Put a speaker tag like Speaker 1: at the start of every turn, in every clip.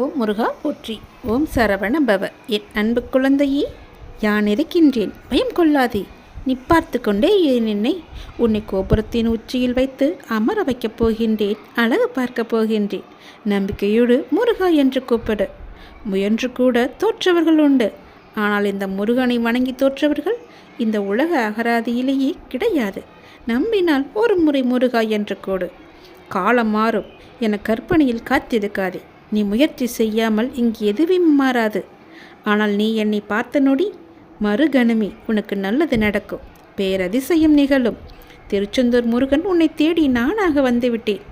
Speaker 1: ஓம் முருகா போற்றி. ஓம் சரவண பவ. என் அன்பு குழந்தையே, யான் இருக்கின்றேன், பயம் கொள்ளாதே. நீ பார்த்து கொண்டே என்னை உன்னை கோபுரத்தின் உச்சியில் வைத்து அமர வைக்கப் போகின்றேன். அழகு பார்க்கப் போகின்றேன். நம்பிக்கையோடு முருகா என்று கூப்பிடு. முயன்று கூட தோற்றவர்கள் உண்டு. ஆனால் இந்த முருகனை வணங்கி தோற்றவர்கள் இந்த உலக அகராதியிலேயே கிடையாது. நம்பினால் ஒரு முறை முருகா என்று கூடு. காலம் மாறும் என கற்பனையில் காத்திருக்காதே. நீ முயற்சி செய்யாமல் இங்கு எதுவும் மாறாது. ஆனால் நீ என்னை பார்த்த நொடி மறுகணமே உனக்கு நல்லது நடக்கும். பேரதிசயம் நிகழும். திருச்செந்தூர் முருகன் உன்னை தேடி நானாக வந்துவிட்டேன்.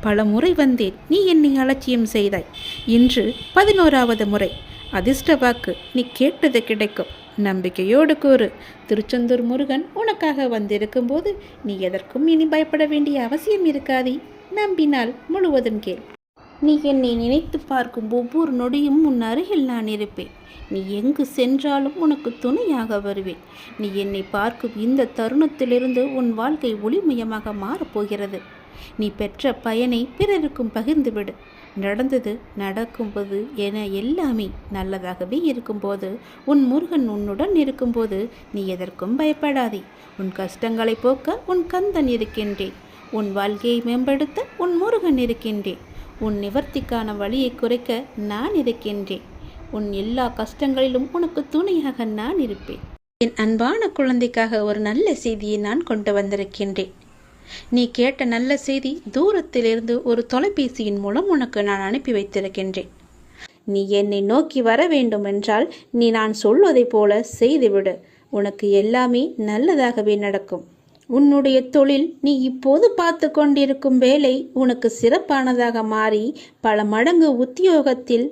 Speaker 1: பல முறை வந்தேன், நீ என்னை அலட்சியம் செய்தாய். இன்று 11வது முறை. அதிர்ஷ்ட வாக்கு, நீ கேட்டது கிடைக்கும். நம்பிக்கையோடு கூறு. திருச்செந்தூர் முருகன் உனக்காக வந்திருக்கும் போது நீ எதற்கும் இனி பயப்பட வேண்டிய அவசியம் இருக்காதே. நம்பினால் முழுவதும் கேள். நீ என்னை நினைத்து பார்க்கும் ஒவ்வொரு நொடியும் உன் அருகில் நான் இருப்பேன். நீ எங்கு சென்றாலும் உனக்கு துணையாக வருவேன். நீ என்னை பார்க்கும் இந்த தருணத்திலிருந்து உன் வாழ்க்கை ஒளிமயமாக மாறப்போகிறது. நீ பெற்ற பயனை பிறருக்கும் பகிர்ந்துவிடு. நடந்தது நடக்கும்போது என எல்லாமே நல்லதாகவே இருக்கும்போது, உன் முருகன் உன்னுடன் இருக்கும்போது நீ எதற்கும் பயப்படாதே. உன் கஷ்டங்களை போக்க உன் கந்தன் இருக்கின்றேன். உன் வாழ்க்கையை மேம்படுத்த உன் முருகன் இருக்கின்றேன். உன் நிவர்த்திக்கான வழியை குறைக்க நான் இருக்கின்றேன். உன் எல்லா கஷ்டங்களிலும் உனக்கு துணையாக நான் இருப்பேன். என் அன்பான குழந்தைக்காக ஒரு நல்ல செய்தியை நான் கொண்டு வந்திருக்கின்றேன். நீ கேட்ட நல்ல செய்தி தூரத்திலிருந்து ஒரு தொலைபேசியின் மூலம் உனக்கு நான் அனுப்பி வைத்திருக்கின்றேன். நீ என்னை நோக்கி வர வேண்டும் என்றால் நீ நான் சொல்வதை போல செய்துவிடு. உனக்கு எல்லாமே நல்லதாகவே நடக்கும். உன்னுடைய தொழில், நீ இப்போது பார்த்து கொண்டிருக்கும் வேலை உனக்கு சிறப்பானதாக மாறி பல மடங்கு உத்தியோகத்தில்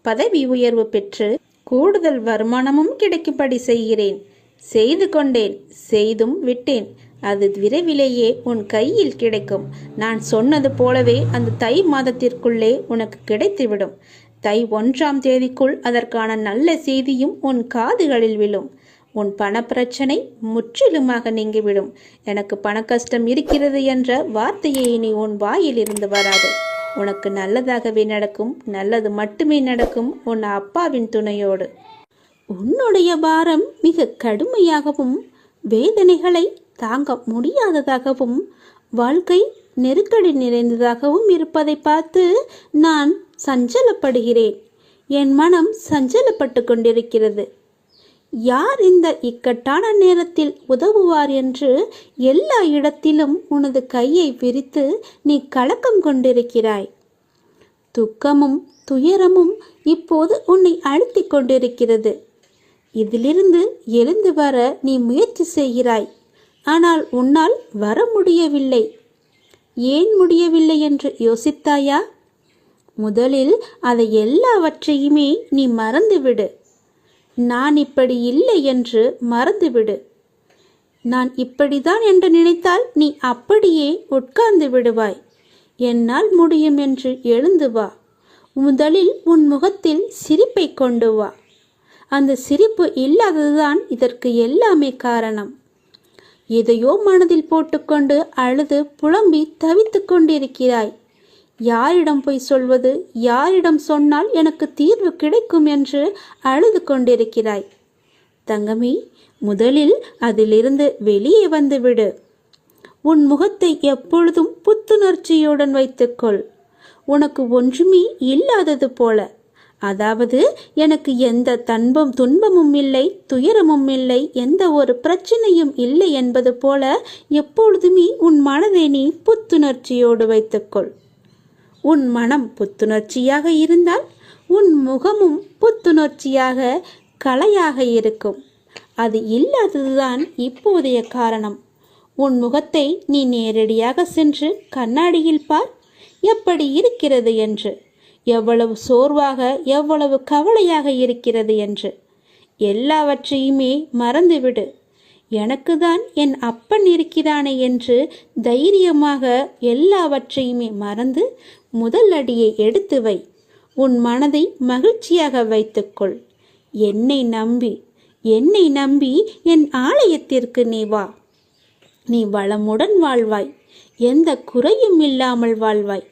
Speaker 1: பதவி உயர்வு பெற்று கூடுதல் வருமானமும் கிடைக்கும்படி செய்கிறேன். செய்து கொண்டேன், செய்தும் விட்டேன். அது விரைவிலேயே உன் கையில் கிடைக்கும். நான் சொன்னது போலவே அந்த தை மாதத்திற்குள்ளே உனக்கு கிடைத்துவிடும். தை 1ஆம் தேதிக்குள் அதற்கான நல்ல செய்தியும் உன் காதுகளில் விழும். உன் பணப்பிரச்சனை முற்றிலுமாக நீங்கிவிடும். எனக்கு பண கஷ்டம் இருக்கிறது என்ற வார்த்தையை இனி உன் வாயில் இருந்து வராது. உனக்கு நல்லதாகவே நடக்கும். நல்லது மட்டுமே நடக்கும் உன் அப்பாவின் துணையோடு. உன்னுடைய பாரம் மிக கடுமையாகவும் வேதனைகளை தாங்க முடியாததாகவும் வாழ்க்கை நெருக்கடி நிறைந்ததாகவும் இருப்பதை பார்த்து நான் சஞ்சலப்படுகிறேன். என் மனம் சஞ்சலப்பட்டு கொண்டிருக்கிறது. யார் இந்த இக்கட்டான நேரத்தில் உதவுவார் என்று எல்லா இடத்திலும் உனது கையை விரித்து நீ கலக்கம் கொண்டிருக்கிறாய். துக்கமும் துயரமும் இப்போது உன்னை அழுத்தி கொண்டிருக்கிறது. இதிலிருந்து எழுந்து வர நீ முயற்சி செய்கிறாய். ஆனால் உன்னால் வர முடியவில்லை. ஏன் முடியவில்லை என்று யோசித்தாயா? முதலில் அதை எல்லாவற்றையுமே நீ மறந்துவிடு. நான் இப்படி இல்லை என்று மறந்துவிடு. நான் இப்படிதான் என்று நினைத்தால் நீ அப்படியே உட்கார்ந்து விடுவாய். என்னால் முடியும் என்று எழுந்து வா. முதலில் உன் முகத்தில் சிரிப்பை கொண்டு வா. அந்த சிரிப்பு இல்லாததுதான் இதற்கு எல்லாமே காரணம். எதையோ மனதில் போட்டுக்கொண்டு அழுது புலம்பி தவித்து கொண்டிருக்கிறாய். யாரிடம் போய் சொல்வது, யாரிடம் சொன்னால் எனக்கு தீர்வு கிடைக்கும் என்று அழுது கொண்டிருக்கிறாய். தங்கமே, முதலில் அதிலிருந்து வெளியே வந்துவிடு. உன் முகத்தை எப்பொழுதும் புத்துணர்ச்சியுடன் வைத்துக்கொள். உனக்கு ஒன்றுமே இல்லாதது போல, அதாவது எனக்கு எந்த துன்பமும் இல்லை, துயரமும் இல்லை, எந்த ஒரு பிரச்சனையும் இல்லை என்பது போல எப்பொழுதுமே உன் மனதை நீ புத்துணர்ச்சியோடு வைத்துக்கொள். உன் மனம் புத்துணர்ச்சியாக இருந்தால் உன் முகமும் புத்துணர்ச்சியாக கலையாக இருக்கும். அது இல்லாததுதான் இப்போதைய காரணம். உன் முகத்தை நீ நேரடியாக சென்று கண்ணாடியில் பார், எப்படி இருக்கிறது என்று. எவ்வளவு சோர்வாக, எவ்வளவு கவலையாக இருக்கிறது என்று. எல்லாவற்றையுமே மறந்துவிடு. எனக்கு தான் என் அப்பன் இருக்கிறானே என்று தைரியமாக எல்லாவற்றையுமே மறந்து முதல் அடியை எடுத்து வை. உன் மனதை மகிழ்ச்சியாக வைத்துக்கொள். என்னை நம்பி என் ஆலயத்திற்கு நீ வா. நீ வளமுடன் வாழ்வாய். எந்த குறையும் இல்லாமல் வாழ்வாய்.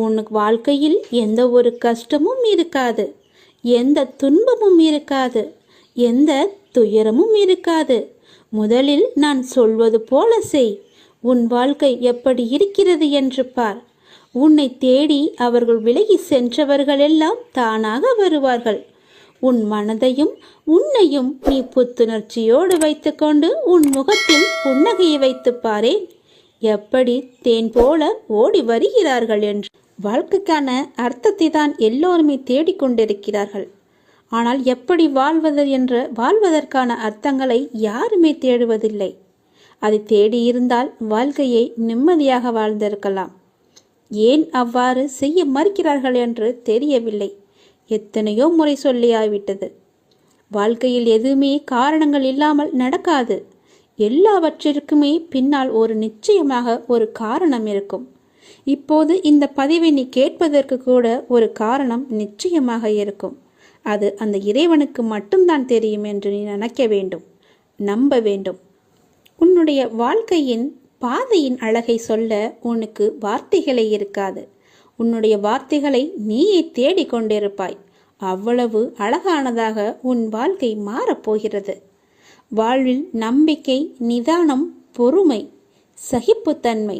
Speaker 1: உனக்கு வாழ்க்கையில் எந்த ஒரு கஷ்டமும் இருக்காது, எந்த துன்பமும் இருக்காது, எந்த துயரமும் இருக்காது. முதலில் நான் சொல்வது போல செய். உன் வாழ்க்கை எப்படி இருக்கிறது என்று பார். உன்னை தேடி அவர்கள் விலகி சென்றவர்களெல்லாம் தானாக வருவார்கள். உன் மனதையும் உன்னையும் நீ புத்துணர்ச்சியோடு வைத்துக்கொண்டு உன் முகத்தில் புன்னகையை வைத்து பாரேன், எப்படி தேன் போல ஓடி வருகிறார்கள் என்று. வாழ்க்கைக்கான அர்த்தத்தை தான் எல்லோருமே தேடிக்கொண்டிருக்கிறார்கள். ஆனால் எப்படி வாழ்வதற்கான அர்த்தங்களை யாருமே தேடுவதில்லை. அதை தேடியிருந்தால் வாழ்க்கையை நிம்மதியாக வாழ்ந்திருக்கலாம். ஏன் அவ்வாறு செய்ய மறுக்கிறார்கள் என்று தெரியவில்லை. எத்தனையோ முறை சொல்லியாய்விட்டது. வாழ்க்கையில் எதுவுமே காரணங்கள் இல்லாமல் நடக்காது. எல்லாவற்றிற்குமே பின்னால் நிச்சயமாக ஒரு காரணம் இருக்கும். இப்போது இந்த பதிவை நீ கேட்பதற்கு கூட ஒரு காரணம் நிச்சயமாக இருக்கும். அது அந்த இறைவனுக்கு மட்டும்தான் தெரியும் என்று நீ நினைக்க வேண்டும், நம்ப வேண்டும். உன்னுடைய வாழ்க்கையின் பாதையின் அழகை சொல்ல உனக்கு வார்த்தைகளே இருக்காது. உன்னுடைய வார்த்தைகளை நீயே தேடிக்கொண்டிருப்பாய். அவ்வளவு அழகானதாக உன் வாழ்க்கை மாறப்போகிறது. வாழ்வில் நம்பிக்கை, நிதானம், பொறுமை, சகிப்புத்தன்மை,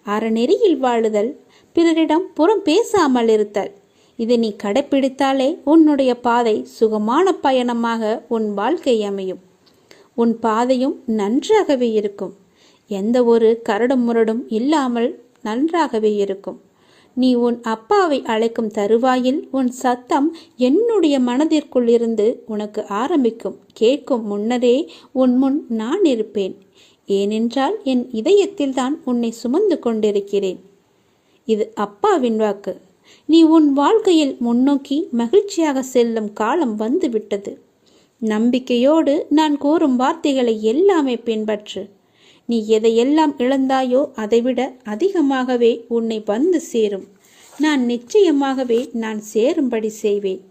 Speaker 1: அறநெறியில் வாழுதல், பிறரிடம் புறம் பேசாமல் இருத்தல், இதை நீ கடைப்பிடித்தாலே உன்னுடைய பாதை சுகமான பயணமாக உன் வாழ்க்கை அமையும். உன் பாதையும் நன்றாகவே இருக்கும். எந்த ஒரு கரடும் முரடும் இல்லாமல் நன்றாகவே இருக்கும். நீ உன் அப்பாவை அழைக்கும் தருவாயில் உன் சத்தம் என்னுடைய மனதிற்குள் இருந்து உனக்கு ஆரம்பிக்கும். கேட்கும் முன்னரே உன் முன் நான் இருப்பேன். ஏனென்றால் என் இதயத்தில் தான் உன்னை சுமந்து கொண்டிருக்கிறேன். இது அப்பாவின் வாக்கு. நீ உன் வாழ்க்கையில் முன்னோக்கி மகிழ்ச்சியாக செல்லும் காலம் வந்து விட்டது. நம்பிக்கையோடு நான் கூறும் வார்த்தைகளை எல்லாமே பின்பற்று. நீ எதையெல்லாம் இழந்தாயோ அதைவிட அதிகமாகவே உன்னை வந்து சேரும். நான் நிச்சயமாகவே நான் சேரும்படி செய்வேன்.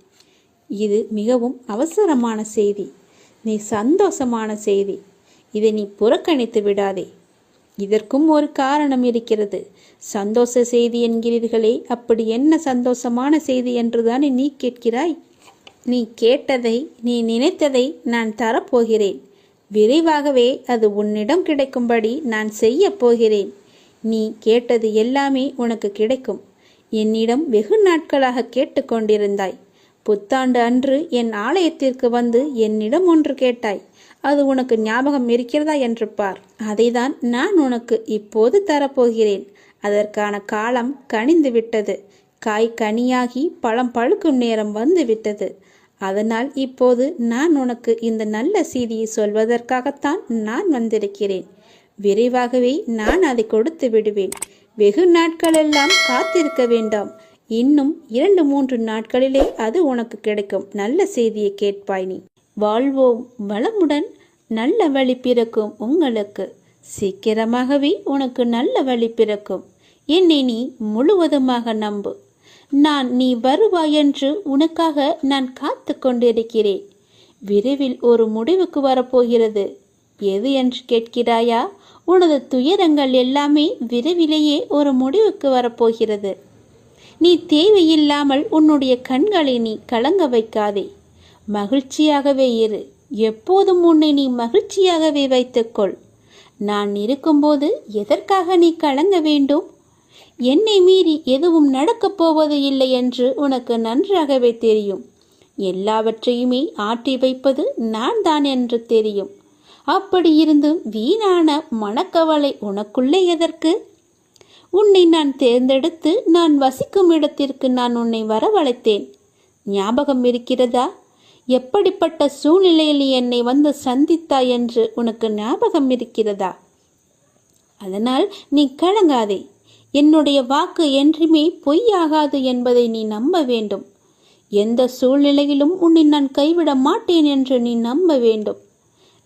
Speaker 1: இது மிகவும் அவசரமான செய்தி, நீ சந்தோஷமான செய்தி. இதை நீ புறக்கணித்து விடாதே. இதற்கும் ஒரு காரணம் இருக்கிறது. சந்தோஷ செய்தி என்கிறீர்களே, அப்படி என்ன சந்தோஷமான செய்தி என்றுதானே நீ கேட்கிறாய்? நீ கேட்டதை, நீ நினைத்ததை நான் தரப்போகிறேன். விரைவாகவே அது உன்னிடம் கிடைக்கும்படி நான் செய்ய போகிறேன். நீ கேட்டது எல்லாமே உனக்கு கிடைக்கும். என்னிடம் வெகு நாட்களாக கேட்டுக்கொண்டிருந்தாய். புத்தாண்டு அன்று என் ஆலயத்திற்கு வந்து என்னிடம் ஒன்று கேட்டாய். அது உனக்கு ஞாபகம் இருக்கிறதா என்று பார். அதைதான் நான் உனக்கு இப்போது தரப்போகிறேன். அதற்கான காலம் கனிந்து விட்டது. காய் கனியாகி பழம் பழுக்கும் நேரம் வந்து விட்டது. அதனால் இப்போது நான் உனக்கு இந்த நல்ல செய்தியை சொல்வதற்காகத்தான் நான் வந்திருக்கிறேன். விரைவாகவே நான் அதை கொடுத்து விடுவேன். வெகு நாட்களெல்லாம் காத்திருக்க வேண்டாம். இன்னும் 2-3 நாட்களிலே அது உனக்கு கிடைக்கும். நல்ல செய்தியை கேட்பாய். நீ வாழ்வோம் வளமுடன். நல்ல வழி பிறக்கும் உங்களுக்கு. சீக்கிரமாகவே உனக்கு நல்ல வழி பிறக்கும். என்னை நீ முழுவதுமாக நம்பு. நீ வருவாய் என்று உனக்காக நான் காத்து கொண்டிருக்கிறேன். விரைவில் ஒரு முடிவுக்கு வரப்போகிறது. எது என்று கேட்கிறாயா? உனது துயரங்கள் எல்லாமே விரைவிலேயே ஒரு முடிவுக்கு வரப்போகிறது. நீ தேவையில்லாமல் உன்னுடைய கண்களை நீ கலங்க வைக்காதே. மகிழ்ச்சியாகவே இரு. எப்போதும் உன்னை நீ மகிழ்ச்சியாகவே வைத்துக்கொள். நான் இருக்கும்போது எதற்காக நீ கலங்க வேண்டும்? என்னை மீறி எதுவும் நடக்கப் போவது இல்லை என்று உனக்கு நன்றாகவே தெரியும். எல்லாவற்றையுமே ஆட்டி வைப்பது நான் தான் என்று தெரியும். அப்படி இருந்தும் வீணான மனக்கவலை உனக்குள்ளே எதற்கு? உன்னை நான் தேர்ந்தெடுத்து நான் வசிக்கும் இடத்திற்கு நான் உன்னை வரவழைத்தேன். ஞாபகம் இருக்கிறதா? எப்படிப்பட்ட சூழ்நிலையில் நீ என்னை வந்து சந்தித்தாய் என்று உனக்கு ஞாபகம் இருக்கிறதா? அதனால் நீ கலங்காதே. என்னுடைய வாக்கு என்றுமே பொய்யாகாது என்பதை நீ நம்ப வேண்டும். எந்த சூழ்நிலையிலும் உன்னை நான் கைவிட மாட்டேன் என்று நீ நம்ப வேண்டும்.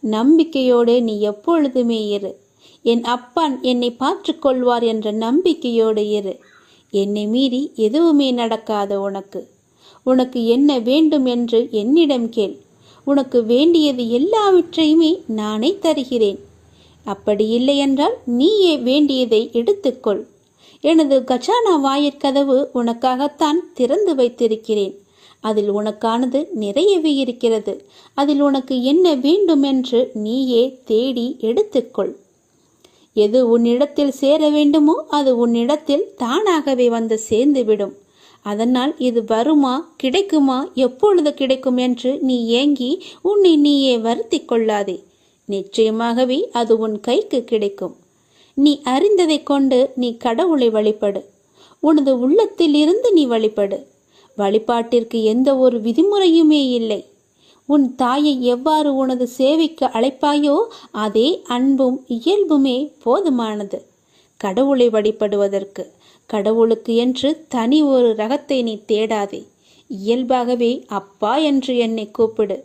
Speaker 1: நம்பிக்கையோடு நீ எப்பொழுதுமே இரு. என் அப்பன் என்னை பார்த்துக்கொள்வார் என்ற நம்பிக்கையோடு இரு. என்னை மீறி எதுவுமே நடக்காது. உனக்கு என்ன வேண்டும் என்று என்னிடம் கேள். உனக்கு வேண்டியது எல்லாவற்றையுமே நானே தருகிறேன். அப்படி இல்லை என்றால் நீயே வேண்டியதை எடுத்துக்கொள். எனது கஜானா வாயிற்கதவு உனக்காகத்தான் திறந்து வைத்திருக்கிறேன். அதில் உனக்கானது நிறையவே இருக்கிறது. அதில் உனக்கு என்ன வேண்டுமென்று நீயே தேடி எடுத்துக்கொள். எது உன்னிடத்தில் சேர வேண்டுமோ அது உன்னிடத்தில் தானாகவே வந்து சேர்ந்துவிடும். அதனால் இது வருமா, கிடைக்குமா, எப்பொழுது கிடைக்கும் என்று நீ ஏங்கி உன்னை நீயே வருத்தி கொள்ளாதே. நிச்சயமாகவே அது உன் கைக்கு கிடைக்கும். நீ அறிந்ததை கொண்டு நீ கடவுளை வழிபடு. உனது உள்ளத்தில் இருந்து நீ வழிபடு. வழிபாட்டிற்கு எந்த ஒரு விதிமுறையுமே இல்லை. உன் தாயை எவ்வாறு உனது சேவைக்கு அழைப்பாயோ அதே அன்பும் இயல்புமே போதுமானது கடவுளை வழிபடுவதற்கு. கடவுளுக்கு என்று தனி ஒரு ரகத்தை நீ தேடாதே. இயல்பாகவே அப்பா என்று என்னை கூப்பிடு.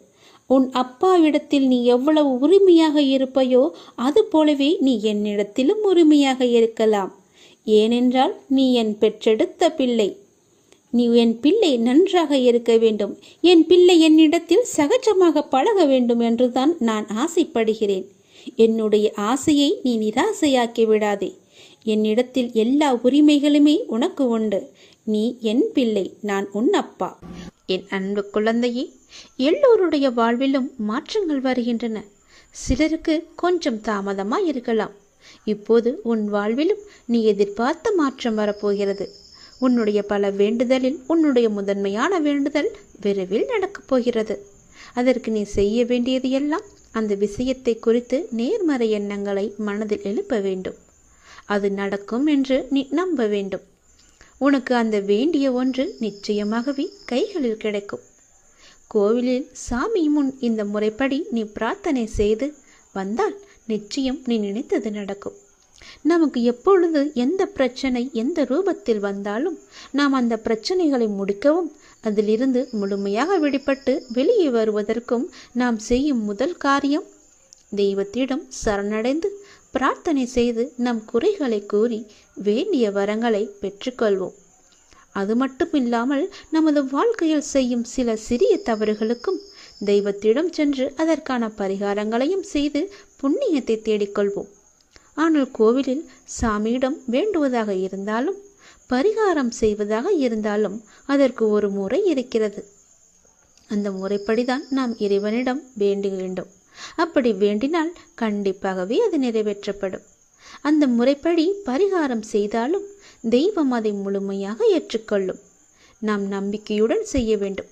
Speaker 1: உன் அப்பாவிடத்தில் நீ எவ்வளவு உரிமையாக இருப்பையோ அது போலவே நீ என்னிடத்திலும் உரிமையாக இருக்கலாம். ஏனென்றால் நீ என் பெற்றெடுத்த பிள்ளை. நீ என் பிள்ளை நன்றாக இருக்க வேண்டும், என் பிள்ளை என்னிடத்தில் சகஜமாக பழக வேண்டும் என்றுதான் நான் ஆசைப்படுகிறேன். என்னுடைய ஆசையை நீ நிராசையாக்கி விடாதே. என்னிடத்தில் எல்லா உரிமைகளுமே உனக்கு உண்டு. நீ என் பிள்ளை, நான் உன் அப்பா. என் அன்பு குழந்தையே, எல்லோருடைய வாழ்விலும் மாற்றங்கள் வருகின்றன. சிலருக்கு கொஞ்சம் தாமதமாக இருக்கலாம். இப்போது உன் வாழ்விலும் நீ எதிர்பார்த்த மாற்றம் வரப்போகிறது. உன்னுடைய பல வேண்டுதலில் உன்னுடைய முதன்மையான வேண்டுதல் விரைவில் நடக்கப் போகிறது. அதற்கு நீ செய்ய வேண்டியது எல்லாம் அந்த விஷயத்தை குறித்து நேர்மறை எண்ணங்களை மனதில் எழுப்ப வேண்டும். அது நடக்கும் என்று நீ நம்ப வேண்டும். உனக்கு அந்த வேண்டிய ஒன்று நிச்சயமாகவே கைகளில் கிடைக்கும். கோவிலில் சாமி முன் இந்த முறைப்படி நீ பிரார்த்தனை செய்து வந்தால் நிச்சயம் நீ நினைத்தது நடக்கும். நமக்கு எப்பொழுது எந்த பிரச்சனை எந்த ரூபத்தில் வந்தாலும் நாம் அந்த பிரச்சனைகளை முடிக்கவும் அதிலிருந்து முழுமையாக விடுபட்டு வெளியே வருவதற்கும் நாம் செய்யும் முதல் காரியம் தெய்வத்திடம் சரணடைந்து பிரார்த்தனை செய்து நம் குறைகளை கூறி வேண்டிய வரங்களை பெற்றுக்கொள்வோம். அது மட்டும் இல்லாமல் நமது வாழ்க்கையில் செய்யும் சில சிறிய தவறுகளுக்கும் தெய்வத்திடம் சென்று அதற்கான பரிகாரங்களையும் செய்து புண்ணியத்தை தேடிக்கொள்வோம். ஆனால் கோவிலில் சாமியிடம் வேண்டுவதாக இருந்தாலும் பரிகாரம் செய்வதாக இருந்தாலும் அதற்கு ஒரு முறை இருக்கிறது. அந்த முறைப்படிதான் நாம் இறைவனிடம் வேண்ட வேண்டும். அப்படி வேண்டினால் கண்டிப்பாகவே அது நிறைவேற்றப்படும். அந்த முறைப்படி பரிகாரம் செய்தாலும் தெய்வம் அதை முழுமையாக ஏற்றுக்கொள்ளும். நாம் நம்பிக்கையுடன் செய்ய வேண்டும்.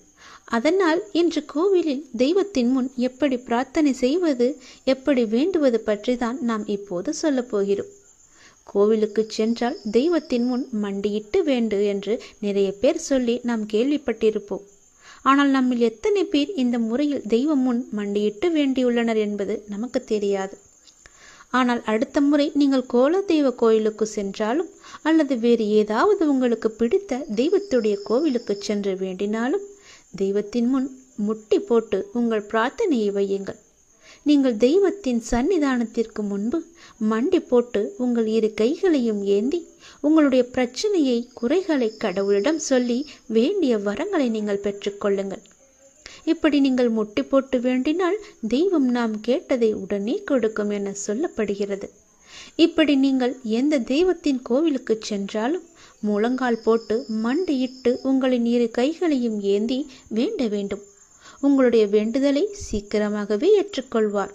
Speaker 1: அதனால் இன்று கோவிலில் தெய்வத்தின் முன் எப்படி பிரார்த்தனை செய்வது, எப்படி வேண்டுவது பற்றி தான் நாம் இப்போது சொல்ல போகிறோம். கோவிலுக்கு சென்றால் தெய்வத்தின் முன் மண்டியிட்டு வேண்டு என்று நிறைய பேர் சொல்லி நாம் கேள்விப்பட்டிருப்போம். ஆனால் நம்மில் எத்தனை பேர் இந்த முறையில் தெய்வம் முன் மண்டியிட்டு வேண்டியுள்ளனர் என்பது நமக்கு தெரியாது. ஆனால் அடுத்த முறை நீங்கள் கோலதெய்வ கோயிலுக்கு சென்றாலும் அல்லது வேறு ஏதாவது உங்களுக்கு பிடித்த தெய்வத்துடைய கோவிலுக்கு சென்று வேண்டினாலும் தெய்வத்தின் முன் முட்டி போட்டு உங்கள் பிரார்த்தனையை வையுங்கள். நீங்கள் தெய்வத்தின் சன்னிதானத்திற்கு முன்பு மண்டி போட்டு உங்கள் இரு கைகளையும் ஏந்தி உங்களுடைய பிரச்சனையை குறைகளை கடவுளிடம் சொல்லி வேண்டிய வரங்களை நீங்கள் பெற்றுக்கொள்ளுங்கள். இப்படி நீங்கள் முட்டி போட்டு வேண்டினால் தெய்வம் நாம் கேட்டதை உடனே கொடுக்கும் என சொல்லப்படுகிறது. இப்படி நீங்கள் எந்த தெய்வத்தின் கோவிலுக்கு சென்றாலும் முழங்கால் போட்டு மண்டியிட்டு உங்களின் இரு கைகளையும் ஏந்தி வேண்ட வேண்டும். உங்களுடைய வேண்டுதலை சீக்கிரமாகவே ஏற்றுக்கொள்வார்.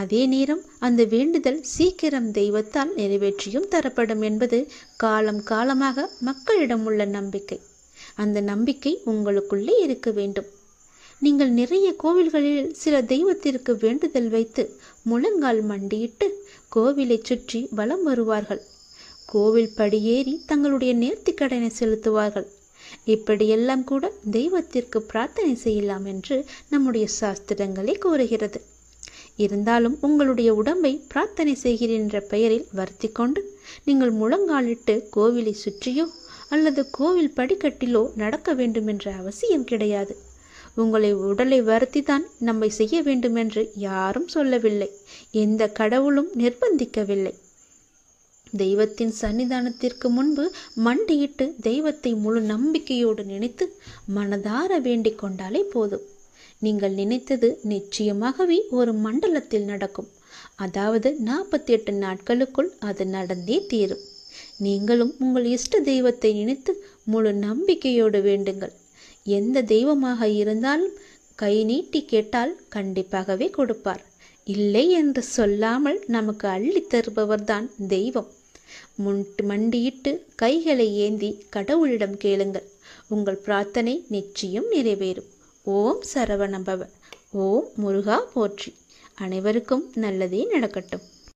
Speaker 1: அதே நேரம் அந்த வேண்டுதல் சீக்கிரம் தெய்வத்தால் நிறைவேற்றியும் தரப்படும் என்பது காலம் காலமாக மக்களிடம் உள்ள நம்பிக்கை. அந்த நம்பிக்கை உங்களுக்குள்ளே இருக்க வேண்டும். நீங்கள் நிறைய கோவில்களில் சில தெய்வத்திற்கு வேண்டுதல் வைத்து முழங்கால் மண்டியிட்டு கோவிலை சுற்றி வலம் வருவார்கள். கோவில் படியேறி தங்களுடைய நேர்த்திக்கடனை செலுத்துவார்கள். இப்படியெல்லாம் கூட தெய்வத்திற்கு பிரார்த்தனை செய்யலாம் என்று நம்முடைய சாஸ்திரங்களே கூறுகிறது. இருந்தாலும் உங்களுடைய உடம்பை பிரார்த்தனை செய்கிறேன் என்ற பெயரில் வருத்தி கொண்டு நீங்கள் முழங்காலிட்டு கோவிலை சுற்றியோ அல்லது கோவில் படிக்கட்டிலோ நடக்க வேண்டும் என்ற அவசியம் கிடையாது. உங்களை உடலை வருத்தி தான் நம்மை செய்ய வேண்டும் என்று யாரும் சொல்லவில்லை. எந்த கடவுளும் நிர்பந்திக்கவில்லை. தெய்வத்தின் சன்னிதானத்திற்கு முன்பு மண்டியிட்டு தெய்வத்தை முழு நம்பிக்கையோடு நினைத்து மனதார வேண்டிக் கொண்டாலே போதும். நீங்கள் நினைத்தது நிச்சயமாகவே ஒரு மண்டலத்தில் நடக்கும். அதாவது 48 நாட்களுக்குள் அது நடந்தே தீரும். நீங்களும் உங்கள் இஷ்ட தெய்வத்தை நினைத்து முழு நம்பிக்கையோடு வேண்டுங்கள். எந்த தெய்வமாக இருந்தாலும் கை நீட்டி கேட்டால் கண்டிப்பாகவே கொடுப்பார். இல்லை என்று சொல்லாமல் நமக்கு அள்ளி தருபவர்தான் தெய்வம். மண்டியிட்டு கைகளை ஏந்தி கடவுளிடம் கேளுங்கள். உங்கள் பிரார்த்தனை நிச்சயம் நிறைவேறும். ஓம் சரவணபவ. ஓம் முருகா போற்றி. அனைவருக்கும் நல்லதே நடக்கட்டும்.